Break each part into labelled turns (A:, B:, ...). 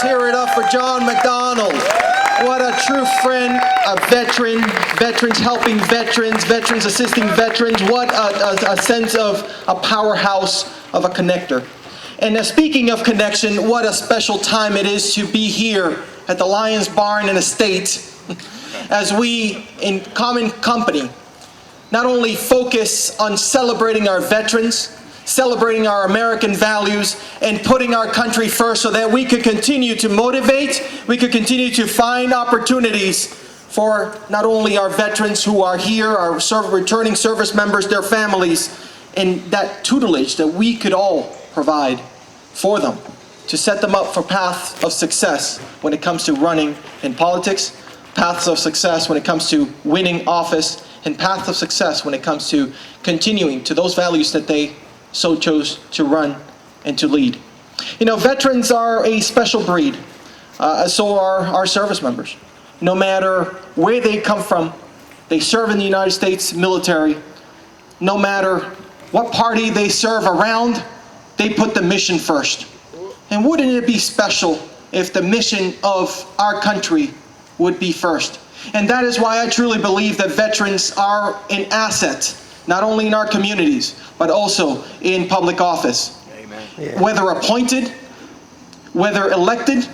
A: Let's hear it up for John McDonald. What a true friend, a veteran, veterans helping veterans, veterans assisting veterans. What a sense of a powerhouse of a connector. And speaking of connection, what a special time it is to be here at the Lions Barn and Estate as we, in common company, not only focus on celebrating our veterans, celebrating our American values, and putting our country first so that we could continue to motivate, we could continue to find opportunities for not only our veterans who are here, our returning service members, their families, and that tutelage that we could all provide for them to set them up for paths of success when it comes to running in politics, paths of success when it comes to winning office, and paths of success when it comes to continuing to those values that they so chose to run and to lead. You know, veterans are a special breed. So are our service members. No matter where they come from, they serve in the United States military. No matter what party they serve around, they put the mission first. And wouldn't it be special if the mission of our country would be first? And that is why I truly believe that veterans are an asset, not only in our communities, but also in public office. Amen. Yeah. Whether appointed, whether elected,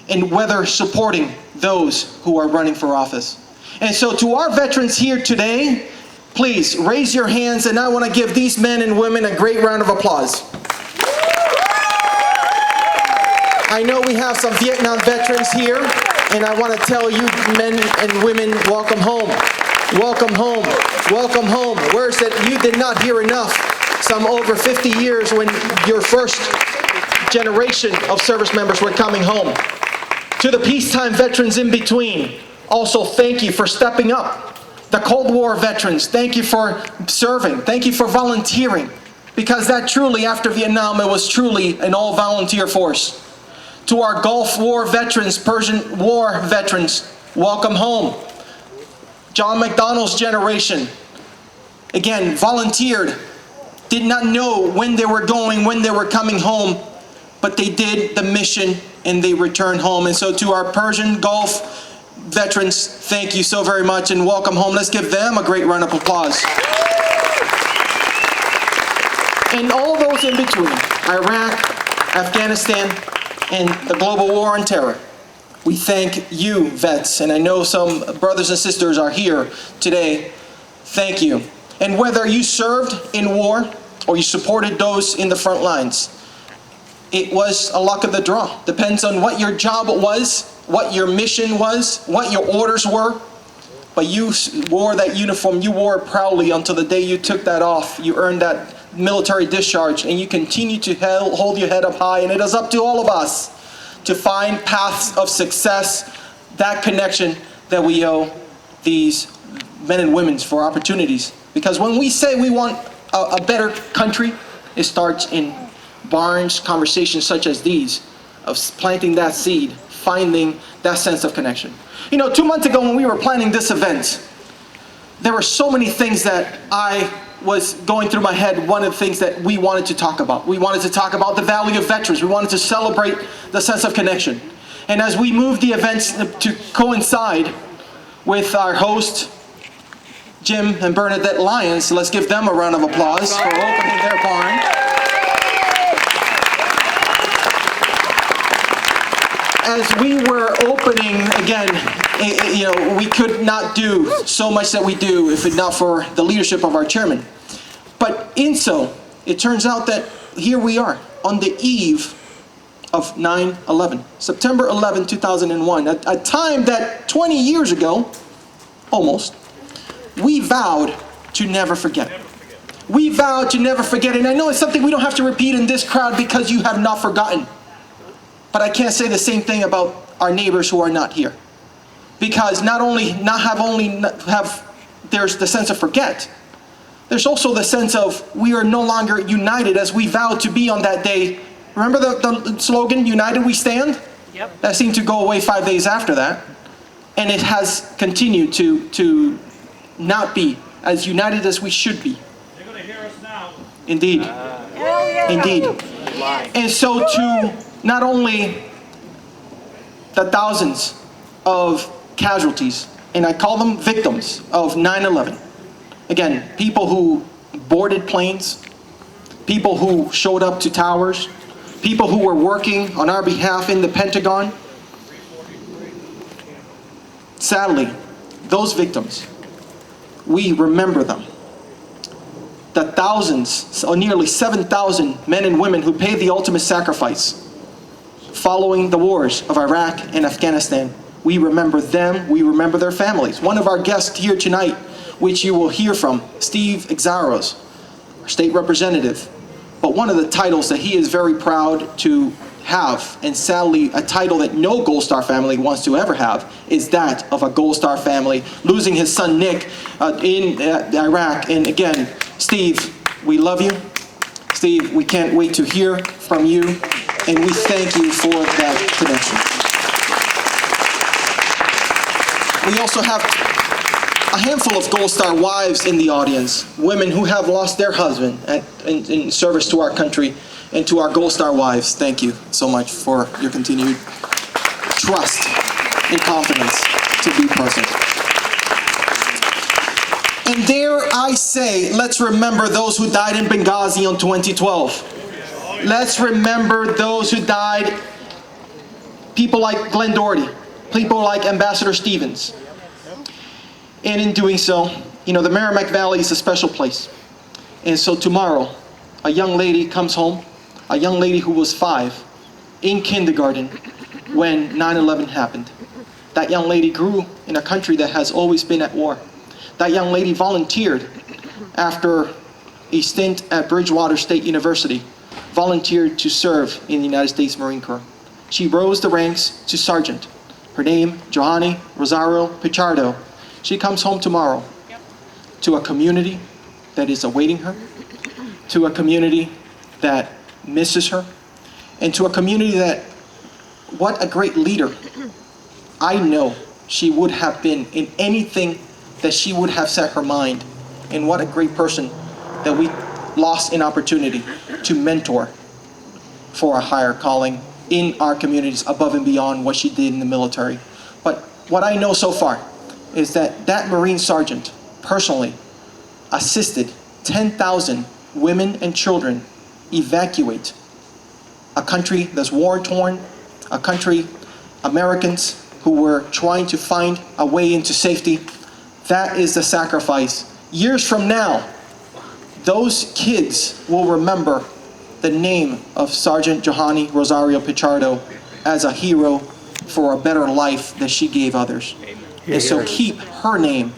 A: and whether supporting those who are running for office. And so to our veterans here today, please raise your hands, and I want to give these men and women a great round of applause. I know we have some Vietnam veterans here, and I want to tell you, men and women, welcome home. Welcome home. Welcome home. Words that you did not hear enough some over 50 years when your first generation of service members were coming home. To the peacetime veterans in between, also thank you for stepping up. The Cold War veterans, thank you for serving. Thank you for volunteering. Because that truly, after Vietnam, it was truly an all-volunteer force. To our Gulf War veterans, Persian War veterans, welcome home. John McDonald's generation, again, volunteered, did not know when they were going, when they were coming home, but they did the mission and they returned home. And so to our Persian Gulf veterans, thank you so very much and welcome home. Let's give them a great round of applause. And all those in between, Iraq, Afghanistan, and the global war on terror. We thank you, vets, and I know some brothers and sisters are here today. Thank you. And whether you served in war or you supported those in the front lines, it was a luck of the draw. Depends on what your job was, what your mission was, what your orders were. But you wore that uniform, you wore it proudly until the day you took that off. You earned that military discharge, and you continue to hold your head up high. And it is up to all of us to find paths of success, that connection that we owe these men and women for opportunities. Because when we say we want a better country, it starts in barns, conversations such as these, of planting that seed, finding that sense of connection. You know, 2 months ago when we were planning this event, there were so many things that I was going through my head. One of the things that we wanted to talk about. We wanted to talk about the value of veterans. We wanted to celebrate the sense of connection. And as we moved the events to coincide with our host, Jim and Bernadette Lyons, let's give them a round of applause for opening their barn. As we were opening, again, you know, we could not do so much that we do if it not for the leadership of our chairman. But in so, it turns out that here we are on the eve of 9/11, September 11, 2001, a time that 20 years ago, almost, we vowed to never forget. We vowed to never forget, and I know it's something we don't have to repeat in this crowd because you have not forgotten. But I can't say the same thing about our neighbors who are not here. Because there's the sense of forget. There's also the sense of we are no longer united as we vowed to be on that day. Remember the slogan, United We Stand? Yep. That seemed to go away 5 days after that. And it has continued to not be as united as we should be.
B: They're going to hear us now.
A: Indeed. Indeed. And so to not only the thousands of casualties, and I call them victims of 9/11. Again, people who boarded planes, people who showed up to towers, people who were working on our behalf in the Pentagon. Sadly, those victims, we remember them. The thousands, or nearly 7,000 men and women who paid the ultimate sacrifice following the wars of Iraq and Afghanistan. We remember them, we remember their families. One of our guests here tonight, which you will hear from, Steve Exaros, our state representative. But one of the titles that he is very proud to have, and sadly a title that no Gold Star family wants to ever have, is that of a Gold Star family, losing his son Nick in Iraq. And again, Steve, we love you. Steve, we can't wait to hear from you, and we thank you for that connection. We also have a handful of Gold Star wives in the audience, women who have lost their husband in service to our country, and to our Gold Star wives, thank you so much for your continued trust and confidence to be present. And dare I say, let's remember those who died in Benghazi in 2012. Let's remember those who died, people like Glenn Doherty, people like Ambassador Stevens. And in doing so, you know, the Merrimack Valley is a special place. And so tomorrow, a young lady comes home, a young lady who was 5 in kindergarten when 9/11 happened. That young lady grew in a country that has always been at war. That young lady volunteered after a stint at Bridgewater State University, volunteered to serve in the United States Marine Corps. She rose the ranks to sergeant. Her name, Johanny Rosario Pichardo. She comes home tomorrow to a community that is awaiting her, to a community that misses her, and to a community that, what a great leader I know she would have been in anything that she would have set her mind, and what a great person that we lost an opportunity to mentor for a higher calling in our communities above and beyond what she did in the military. But what I know so far is that that Marine sergeant personally assisted 10,000 women and children evacuate a country that's war-torn, a country, Americans who were trying to find a way into safety. That is the sacrifice. Years from now, those kids will remember the name of Sergeant Johanny Rosario Pichardo as a hero for a better life that she gave others. And so keep her name,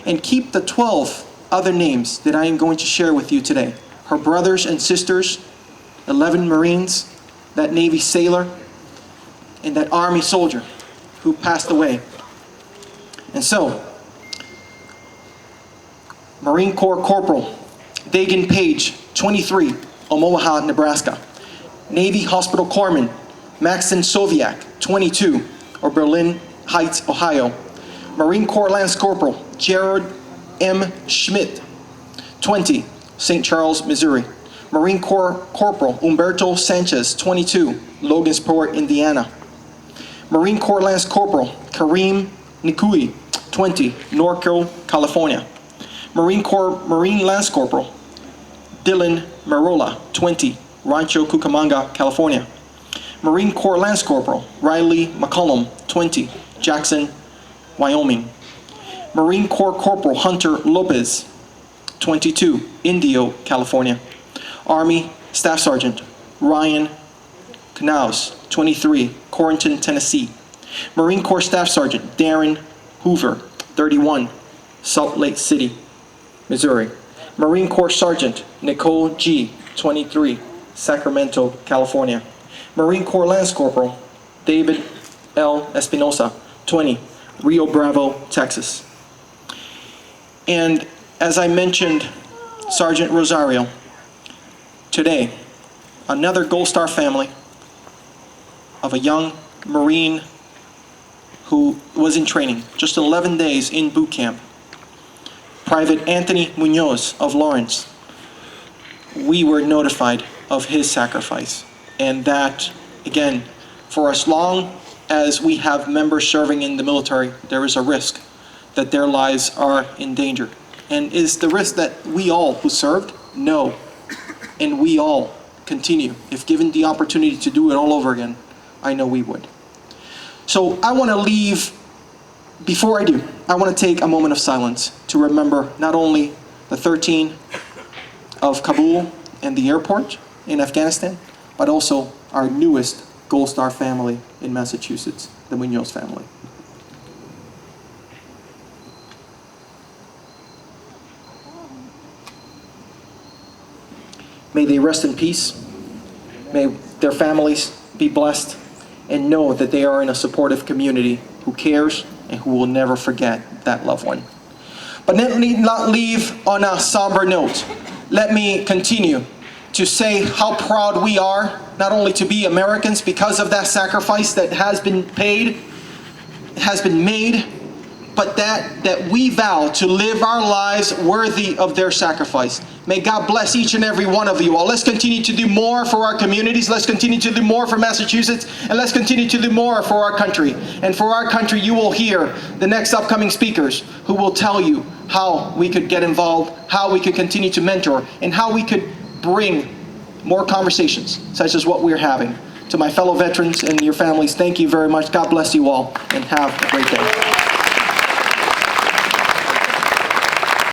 A: and keep the 12 other names that I am going to share with you today. Her brothers and sisters, 11 Marines, that Navy sailor, and that Army soldier who passed away. And so, Marine Corps Corporal Dagan Page, 23, Omaha, Nebraska. Navy Hospital Corpsman Maxim Soviak, 22, or Berlin Heights, Ohio. Marine Corps Lance Corporal Jared M. Schmidt, 20, St. Charles, Missouri. Marine Corps Corporal Humberto Sanchez, 22, Logansport, Indiana. Marine Corps Lance Corporal Kareem Nikui, 20, Norco, California. Marine Lance Corporal Dylan Marola, 20, Rancho Cucamonga, California. Marine Corps Lance Corporal Riley McCollum, 20, Jackson, Wyoming. Marine Corps Corporal Hunter Lopez, 22, Indio, California. Army Staff Sergeant Ryan Knaus, 23, Corrington, Tennessee. Marine Corps Staff Sergeant Darren Hoover, 31, Salt Lake City, Missouri. Marine Corps Sergeant Nicole G., 23, Sacramento, California. Marine Corps Lance Corporal David L. Espinosa, 20, Rio Bravo, Texas. And as I mentioned, Sergeant Rosario, today, another Gold Star family of a young Marine who was in training, just 11 days in boot camp. Private Anthony Munoz of Lawrence. We were notified of his sacrifice, and that, again, for as long as we have members serving in the military, there is a risk that their lives are in danger. And is the risk that we all who served? No. And we all continue. If given the opportunity to do it all over again, I know we would. So I want to leave, before I do, I want to take a moment of silence to remember not only the 13 of Kabul and the airport in Afghanistan, but also our newest Gold Star family in Massachusetts, the Munoz family. May they rest in peace. May their families be blessed and know that they are in a supportive community who cares and who will never forget that loved one. But let me not leave on a somber note. Let me continue to say how proud we are, not only to be Americans because of that sacrifice that has been paid, has been made, but that we vow to live our lives worthy of their sacrifice. May God bless each and every one of you all. Let's continue to do more for our communities. Let's continue to do more for Massachusetts. And let's continue to do more for our country. And for our country, you will hear the next upcoming speakers who will tell you how we could get involved, how we could continue to mentor, and how we could bring more conversations, such as what we're having. To my fellow veterans and your families, thank you very much. God bless you all, and have a great day.